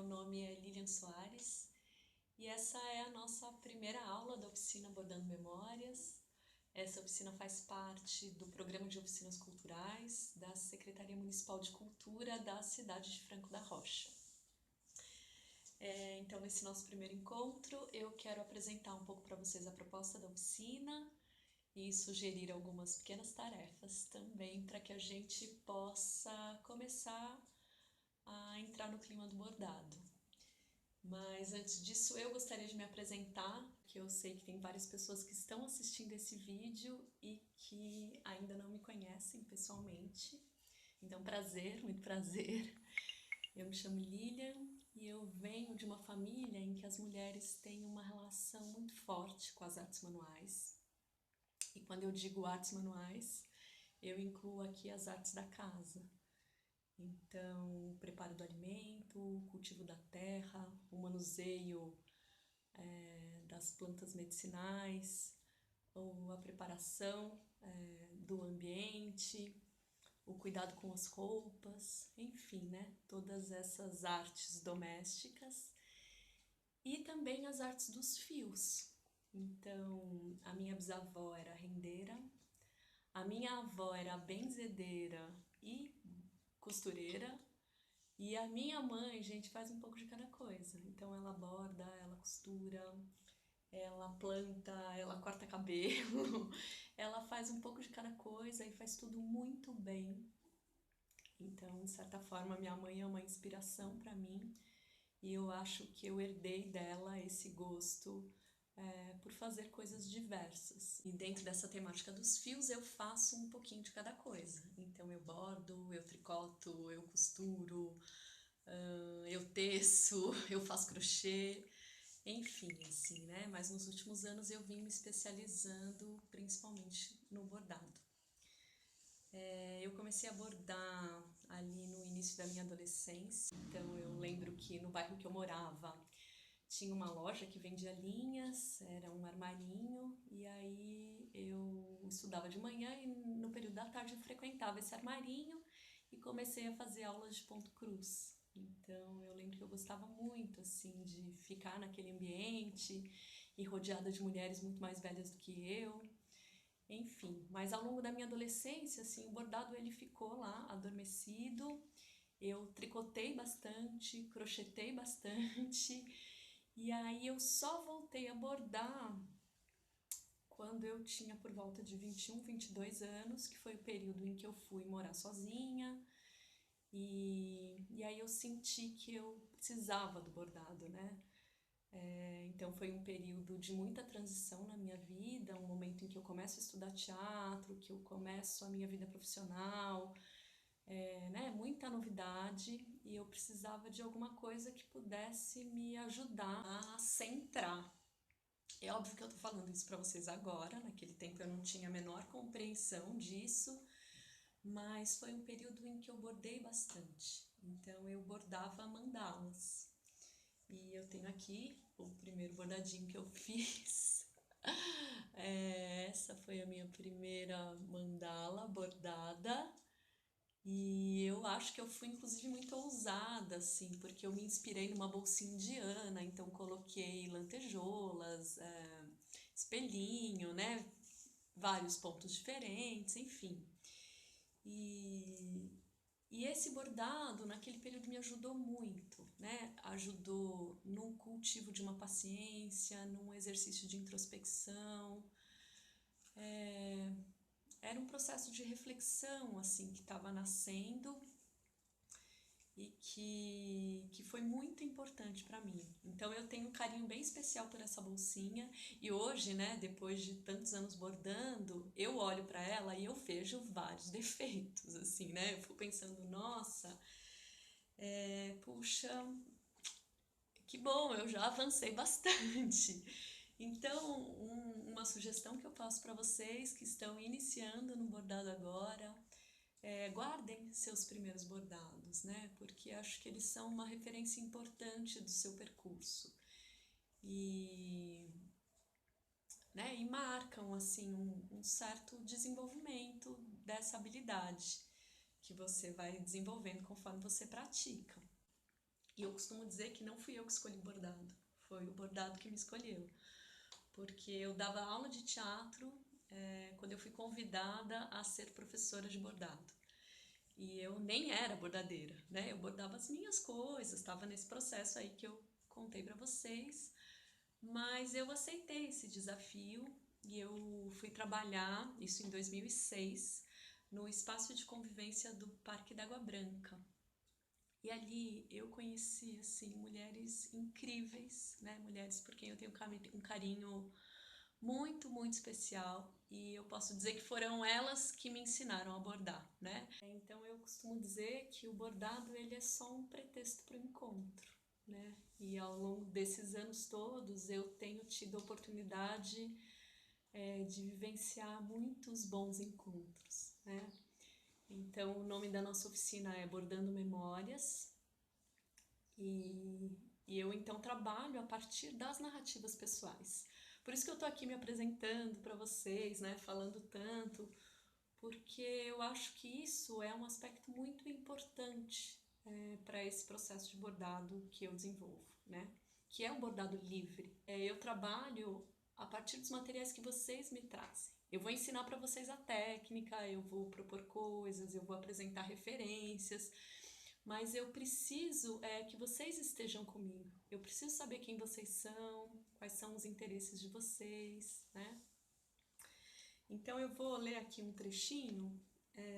nome é Lilian Soares e essa é a nossa primeira aula da oficina Bordando Memórias. Essa oficina faz parte do Programa de Oficinas Culturais da Secretaria Municipal de Cultura da cidade de Franco da Rocha. Então, nesse nosso primeiro encontro, eu quero apresentar um pouco para vocês a proposta da oficina e sugerir algumas pequenas tarefas também para que a gente possa começar a entrar no clima do bordado. Mas antes disso eu gostaria de me apresentar, que eu sei que tem várias pessoas que estão assistindo esse vídeo e que ainda não me conhecem pessoalmente. Então, prazer, muito prazer. Eu me chamo Lilian e eu venho de uma família em que as mulheres têm uma relação muito forte com as artes manuais. E quando eu digo artes manuais, eu incluo aqui as artes da casa. Então, o preparo do alimento, o cultivo da terra, o manuseio das plantas medicinais, ou a preparação do ambiente, o cuidado com as roupas, enfim, né? Todas essas artes domésticas e também as artes dos fios. Então, a minha bisavó era rendeira, a minha avó era benzedeira e costureira, e a minha mãe, gente, faz um pouco de cada coisa. Então ela borda, ela costura, ela planta, ela corta cabelo, ela faz um pouco de cada coisa e faz tudo muito bem. Então, de certa forma, minha mãe é uma inspiração para mim e eu acho que eu herdei dela esse gosto por fazer coisas diversas. E dentro dessa temática dos fios eu faço um pouquinho de cada coisa. Então eu bordo, eu tricoto, eu costuro, eu teço, eu faço crochê, enfim, assim, né? Mas nos últimos anos eu vim me especializando principalmente no bordado. Eu comecei a bordar ali no início da minha adolescência, então eu lembro que no bairro que eu morava tinha uma loja que vendia linhas, era um armarinho, e aí eu estudava de manhã e no período da tarde eu frequentava esse armarinho e comecei a fazer aulas de ponto cruz. Então eu lembro que eu gostava muito assim de ficar naquele ambiente e rodeada de mulheres muito mais velhas do que eu. Enfim, mas ao longo da minha adolescência, assim, o bordado ele ficou lá adormecido. Eu tricotei bastante, crochetei bastante, e aí eu só voltei a bordar quando eu tinha por volta de 21, 22 anos, que foi o período em que eu fui morar sozinha, e aí eu senti que eu precisava do bordado, né? Então foi um período de muita transição na minha vida, um momento em que eu começo a estudar teatro, que eu começo a minha vida profissional, né, muita novidade, e eu precisava de alguma coisa que pudesse me ajudar a centrar. É óbvio que eu tô falando isso para vocês agora, naquele tempo eu não tinha a menor compreensão disso, mas foi um período em que eu bordei bastante. Então eu bordava mandalas. E eu tenho aqui o primeiro bordadinho que eu fiz. Essa foi a minha primeira mandala bordada. E eu acho que eu fui inclusive muito ousada, assim, porque eu me inspirei numa bolsinha indiana, então coloquei lantejoulas, espelhinho, né? Vários pontos diferentes, enfim. E, e esse bordado, naquele período, me ajudou muito, né? Ajudou no cultivo de uma paciência, num exercício de introspecção. Era um processo de reflexão, assim, que estava nascendo e que foi muito importante para mim. Então eu tenho um carinho bem especial por essa bolsinha e hoje, né, depois de tantos anos bordando, eu olho para ela e eu vejo vários defeitos, assim, né? Eu fico pensando, nossa, puxa, que bom, eu já avancei bastante. Então, uma sugestão que eu faço para vocês que estão iniciando no bordado agora, guardem seus primeiros bordados, né? Porque acho que eles são uma referência importante do seu percurso. E, né, e marcam, assim, um certo desenvolvimento dessa habilidade que você vai desenvolvendo conforme você pratica. E eu costumo dizer que não fui eu que escolhi o bordado, foi o bordado que me escolheu. Porque eu dava aula de teatro quando eu fui convidada a ser professora de bordado. E eu nem era bordadeira, né? Eu bordava as minhas coisas, estava nesse processo aí que eu contei para vocês. Mas eu aceitei esse desafio e eu fui trabalhar, isso em 2006, no espaço de convivência do Parque da Água Branca. E ali eu conheci, assim, mulheres incríveis, né? Mulheres por quem eu tenho um carinho muito, muito especial. E eu posso dizer que foram elas que me ensinaram a bordar, né? Então eu costumo dizer que o bordado ele é só um pretexto para o encontro, né? E ao longo desses anos todos eu tenho tido a oportunidade de vivenciar muitos bons encontros, né? Então o nome da nossa oficina é Bordando Memórias e eu então trabalho a partir das narrativas pessoais. Por isso que eu tô aqui me apresentando para vocês, né? Falando tanto, porque eu acho que isso é um aspecto muito importante para esse processo de bordado que eu desenvolvo, né? Que é um bordado livre. Eu trabalho a partir dos materiais que vocês me trazem. Eu vou ensinar para vocês a técnica, eu vou propor coisas, eu vou apresentar referências, mas eu preciso que vocês estejam comigo. Eu preciso saber quem vocês são, quais são os interesses de vocês, né? Então eu vou ler aqui um trechinho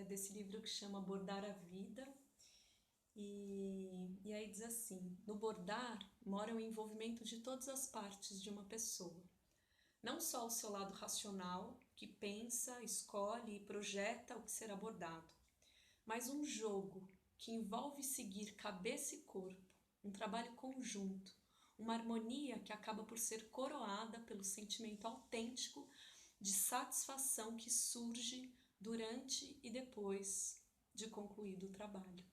desse livro que chama Bordar a Vida. E aí diz assim: no bordar mora o envolvimento de todas as partes de uma pessoa. Não só o seu lado racional, que pensa, escolhe e projeta o que será bordado, mas um jogo que envolve seguir cabeça e corpo, um trabalho conjunto, uma harmonia que acaba por ser coroada pelo sentimento autêntico de satisfação que surge durante e depois de concluído o trabalho.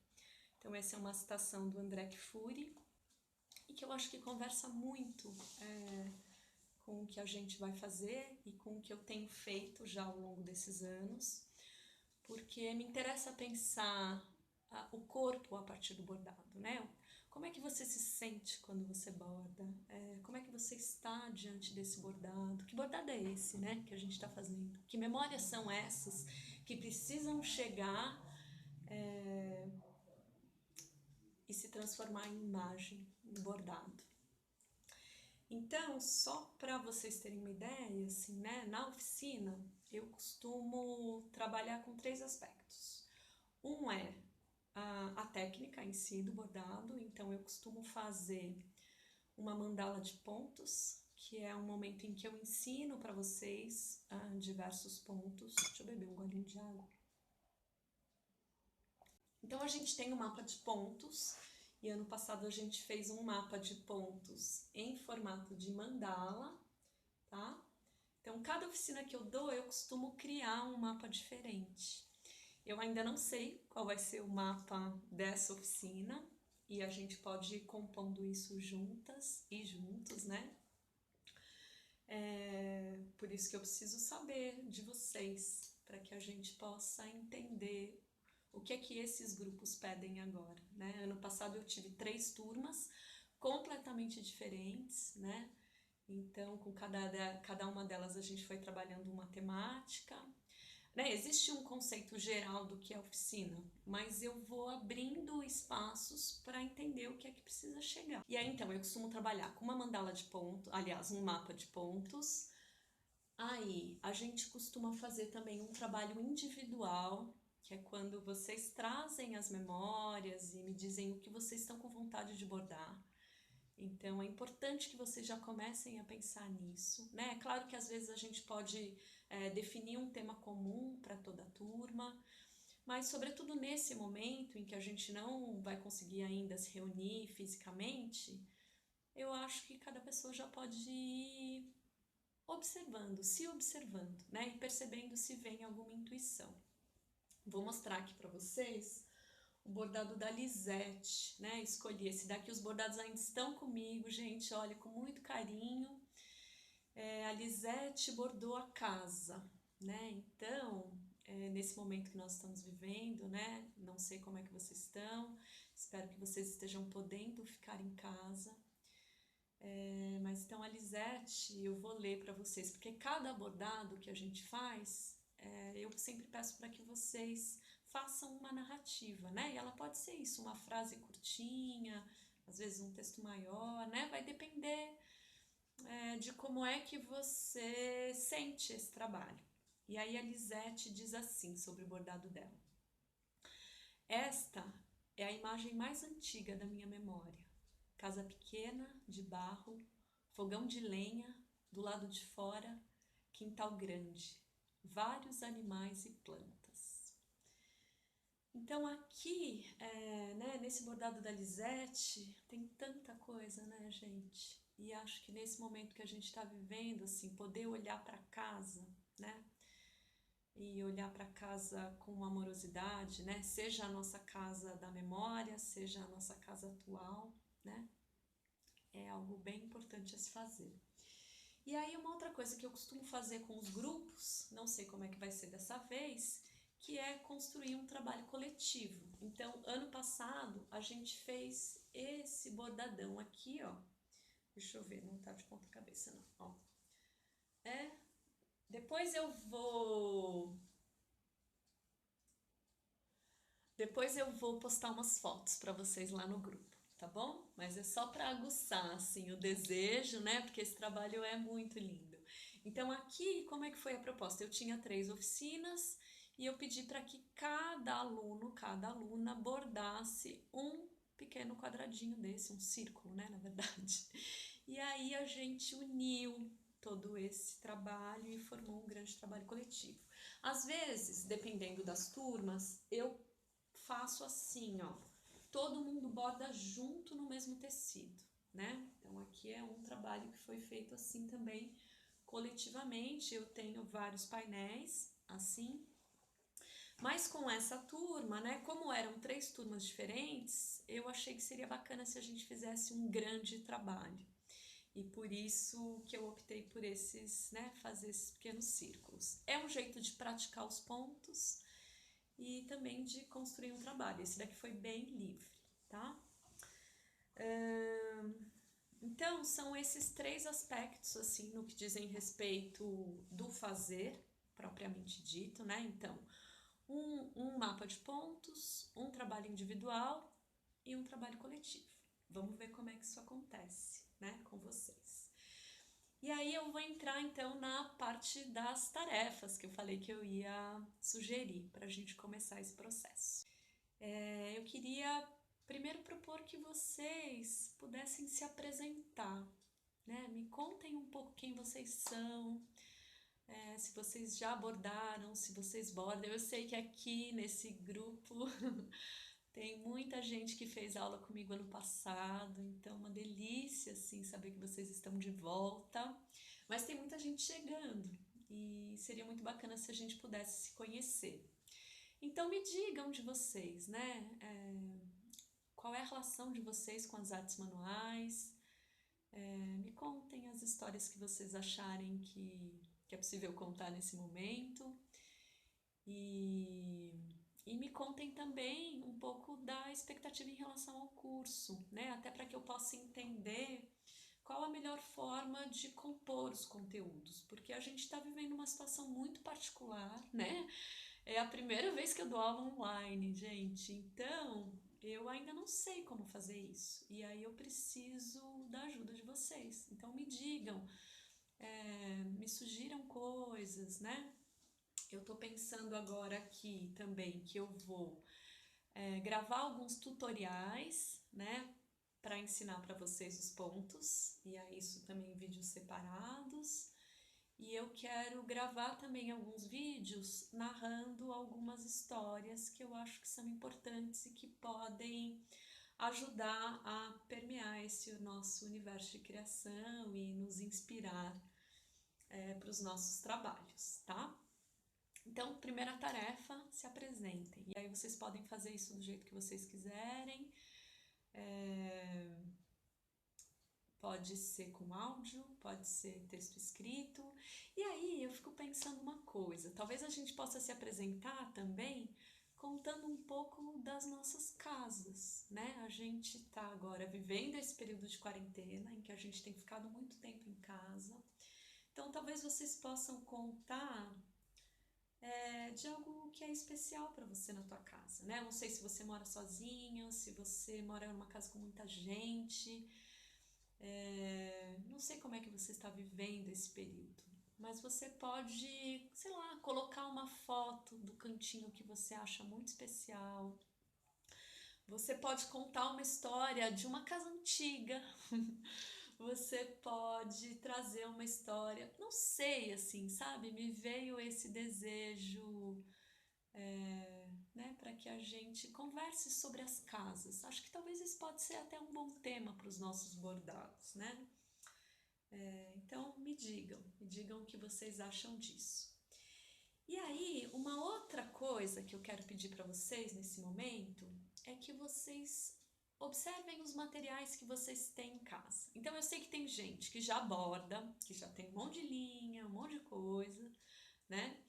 Então essa é uma citação do André Kfouri e que eu acho que conversa muito com o que a gente vai fazer e com o que eu tenho feito já ao longo desses anos, porque me interessa pensar o corpo a partir do bordado, né? Como é que você se sente quando você borda? Como é que você está diante desse bordado? Que bordado é esse, né, que a gente está fazendo? Que memórias são essas que precisam chegar e se transformar em imagem, em bordado? Então, só para vocês terem uma ideia, assim, né, na oficina eu costumo trabalhar com 3 aspectos. Um é a técnica em si do bordado, então eu costumo fazer uma mandala de pontos, que é um momento em que eu ensino para vocês diversos pontos. Deixa eu beber um golinho de água. Então a gente tem um mapa de pontos, e ano passado a gente fez um mapa de pontos em formato de mandala, tá? Então cada oficina que eu dou, eu costumo criar um mapa diferente. Eu ainda não sei qual vai ser o mapa dessa oficina e a gente pode ir compondo isso juntas e juntos, né? Por isso que eu preciso saber de vocês, para que a gente possa entender o que é que esses grupos pedem agora, né? Ano passado eu tive 3 turmas completamente diferentes, né? Então, com cada uma delas a gente foi trabalhando uma temática. Né? Existe um conceito geral do que é oficina, mas eu vou abrindo espaços para entender o que é que precisa chegar. E aí, então, eu costumo trabalhar com uma mandala de pontos, aliás, um mapa de pontos. Aí, a gente costuma fazer também um trabalho individual, que é quando vocês trazem as memórias e me dizem o que vocês estão com vontade de bordar. Então é importante que vocês já comecem a pensar nisso, né? É claro que às vezes a gente pode definir um tema comum para toda a turma, mas sobretudo nesse momento em que a gente não vai conseguir ainda se reunir fisicamente, eu acho que cada pessoa já pode ir observando, né? E percebendo se vem alguma intuição. Vou mostrar aqui para vocês o bordado da Lisete, né? Escolhi esse daqui, os bordados ainda estão comigo, gente, olha, com muito carinho. A Lisete bordou a casa, né? Então, nesse momento que nós estamos vivendo, né? Não sei como é que vocês estão, Espero que vocês estejam podendo ficar em casa. Mas então a Lisete, eu vou ler para vocês, porque cada bordado que a gente faz, eu sempre peço para que vocês façam uma narrativa, né? E ela pode ser isso, uma frase curtinha, às vezes um texto maior, né? Vai depender de como é que você sente esse trabalho. E aí a Lisete diz assim sobre o bordado dela: esta é a imagem mais antiga da minha memória. Casa pequena, de barro, fogão de lenha, do lado de fora, quintal grande, vários animais e plantas. Então aqui, né, nesse bordado da Lisete, tem tanta coisa, né, gente? E acho que nesse momento que a gente está vivendo, assim, poder olhar para casa, né? E olhar para casa com amorosidade, né? Seja a nossa casa da memória, seja a nossa casa atual, né? É algo bem importante a se fazer. E aí uma outra coisa que eu costumo fazer com os grupos, não sei como é que vai ser dessa vez, que é construir um trabalho coletivo. Então, ano passado, a gente fez esse bordadão aqui, ó. Deixa eu ver, não tá de ponta cabeça não, ó. Depois eu vou postar umas fotos para vocês lá no grupo, tá bom? Mas é só para aguçar assim o desejo, né? Porque esse trabalho é muito lindo. Então aqui, como é que foi a proposta? Eu tinha 3 oficinas e eu pedi para que cada aluno, cada aluna bordasse um pequeno quadradinho desse, um círculo, né, na verdade. E aí a gente uniu todo esse trabalho e formou um grande trabalho coletivo. Às vezes, dependendo das turmas, eu faço assim, ó, todo mundo borda junto no mesmo tecido, né? Então aqui é um trabalho que foi feito assim também coletivamente. Eu tenho vários painéis assim, mas com essa turma, né, como eram 3 turmas diferentes, eu achei que seria bacana se a gente fizesse um grande trabalho. E por isso que eu optei por esses, né, fazer esses pequenos círculos. É um jeito de praticar os pontos e também de construir um trabalho. Esse daqui foi bem livre, tá? Então, são esses 3 aspectos, assim, no que dizem respeito do fazer, propriamente dito, né? Então, um mapa de pontos, um trabalho individual e um trabalho coletivo. Vamos ver como é que isso acontece, né, com vocês. E aí eu vou entrar então na parte das tarefas que eu falei que eu ia sugerir para a gente começar esse processo. Eu queria primeiro propor que vocês pudessem se apresentar, né? Me contem um pouco quem vocês são, se vocês já abordaram, se vocês bordam. Eu sei que aqui nesse grupo tem muita gente que fez aula comigo ano passado, então uma delícia assim saber que vocês estão de volta. Mas tem muita gente chegando e seria muito bacana se a gente pudesse se conhecer. Então me digam de vocês, né? Qual é a relação de vocês com as artes manuais? Me contem as histórias que vocês acharem que é possível contar nesse momento. E me contem também um pouco da expectativa em relação ao curso, né? Até para que eu possa entender qual a melhor forma de compor os conteúdos, porque a gente está vivendo uma situação muito particular, né? É a primeira vez que eu dou aula online, gente, então eu ainda não sei como fazer isso, e aí eu preciso da ajuda de vocês. Então me digam, me sugiram coisas, né? Eu tô pensando agora aqui também que eu vou gravar alguns tutoriais, né? Para ensinar para vocês os pontos, e aí isso também em vídeos separados. E eu quero gravar também alguns vídeos narrando algumas histórias que eu acho que são importantes e que podem ajudar a permear esse nosso universo de criação e nos inspirar para os nossos trabalhos, tá? Então, primeira tarefa, se apresentem. E aí vocês podem fazer isso do jeito que vocês quiserem. Pode ser com áudio, pode ser texto escrito. E aí eu fico pensando uma coisa, talvez a gente possa se apresentar também contando um pouco das nossas casas, né? A gente tá agora vivendo esse período de quarentena em que a gente tem ficado muito tempo em casa. Então, talvez vocês possam contar de algo que é especial para você na tua casa, né? Eu não sei se você mora sozinho, se você mora numa casa com muita gente, não sei como é que você está vivendo esse período, mas você pode, sei lá, colocar uma foto do cantinho que você acha muito especial. Você pode contar uma história de uma casa antiga. Você pode trazer uma história, não sei, assim, sabe? Me veio esse desejo, né, para que a gente converse sobre as casas. Acho que talvez isso pode ser até um bom tema para os nossos bordados, né? Então, me digam o que vocês acham disso. E aí, uma outra coisa que eu quero pedir para vocês nesse momento é que vocês observem os materiais que vocês têm em casa. Então, eu sei que tem gente que já borda, que já tem um monte de linha, um monte de coisa, né?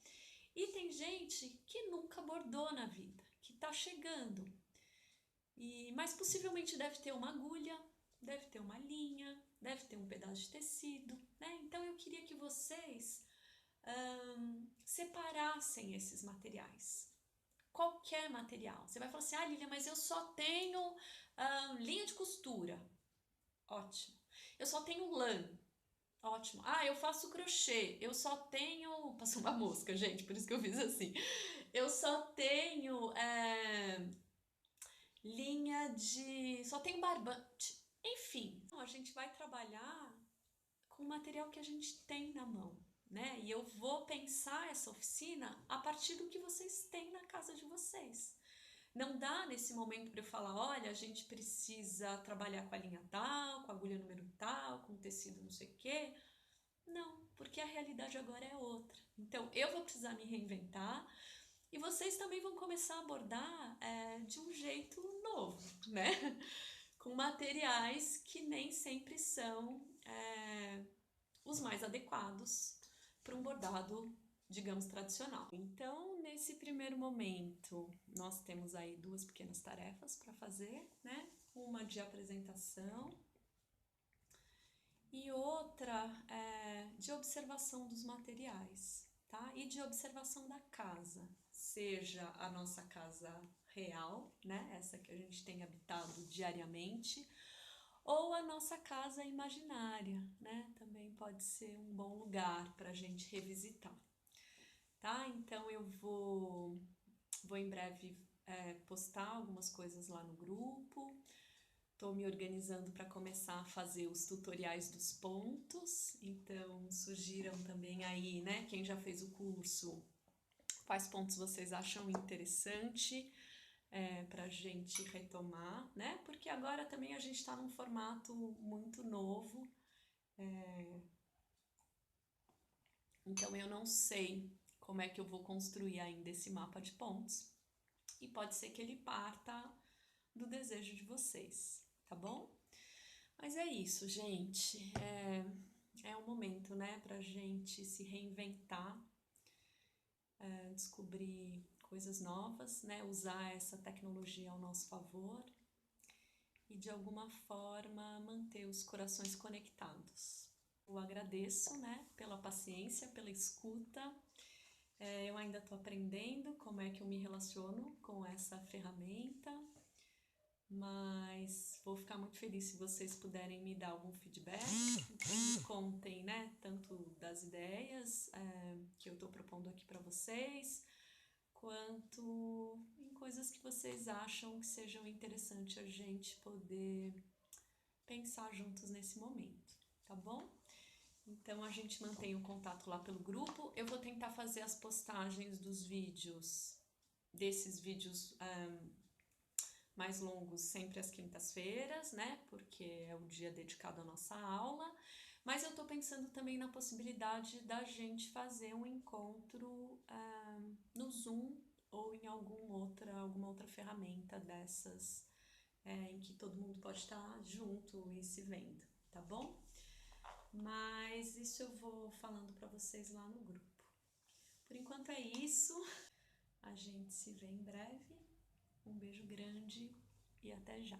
E tem gente que nunca bordou na vida, que está chegando. Mas possivelmente deve ter uma agulha, deve ter uma linha, deve ter um pedaço de tecido, né? Então, eu queria que vocês separassem esses materiais. Qualquer material. Você vai falar assim, Lilian, mas eu só tenho linha de costura. Ótimo. Eu só tenho lã. Ótimo. Eu faço crochê. Eu só tenho... Passou uma mosca, gente, por isso que eu fiz assim. Eu só tenho linha de... Só tenho barbante. Enfim, a gente vai trabalhar com o material que a gente tem na mão, né? E eu vou pensar essa oficina a partir do que vocês têm na casa de vocês. Não dá nesse momento para eu falar, olha, a gente precisa trabalhar com a linha tal, com a agulha número tal, com o tecido não sei o quê. Não, porque a realidade agora é outra. Então, eu vou precisar me reinventar e vocês também vão começar a abordar de um jeito novo, né? Com materiais que nem sempre são os mais adequados para um bordado, digamos, tradicional. Então, nesse primeiro momento, nós temos aí duas pequenas tarefas para fazer, né? Uma de apresentação e outra de observação dos materiais, tá? E de observação da casa, seja a nossa casa real, né? Essa que a gente tem habitado diariamente, ou a nossa casa imaginária, né? Também pode ser um bom lugar para a gente revisitar, tá? Então eu vou em breve postar algumas coisas lá no grupo. Estou me organizando para começar a fazer os tutoriais dos pontos, então surgiram também aí, né? Quem já fez o curso, quais pontos vocês acham interessante para a gente retomar, né? Porque agora também a gente está num formato muito novo, então eu não sei como é que eu vou construir ainda esse mapa de pontos e pode ser que ele parta do desejo de vocês, tá bom? Mas é isso, gente. É um momento, né, pra gente se reinventar, descobrir coisas novas, né, usar essa tecnologia ao nosso favor e de alguma forma manter os corações conectados. Eu agradeço, né, pela paciência, pela escuta. Eu ainda estou aprendendo como é que eu me relaciono com essa ferramenta, mas vou ficar muito feliz se vocês puderem me dar algum feedback. Então, me contem, né, tanto das ideias que eu estou propondo aqui para vocês, quanto em coisas que vocês acham que sejam interessantes a gente poder pensar juntos nesse momento, tá bom? Então a gente mantém o contato lá pelo grupo. Eu vou tentar fazer as postagens dos vídeos, desses vídeos mais longos sempre às quintas-feiras, né? Porque é o dia dedicado à nossa aula. Mas eu tô pensando também na possibilidade da gente fazer um encontro no Zoom ou em alguma outra ferramenta dessas em que todo mundo pode estar junto e se vendo, tá bom? Mas isso eu vou falando para vocês lá no grupo. Por enquanto é isso. A gente se vê em breve. Um beijo grande e até já!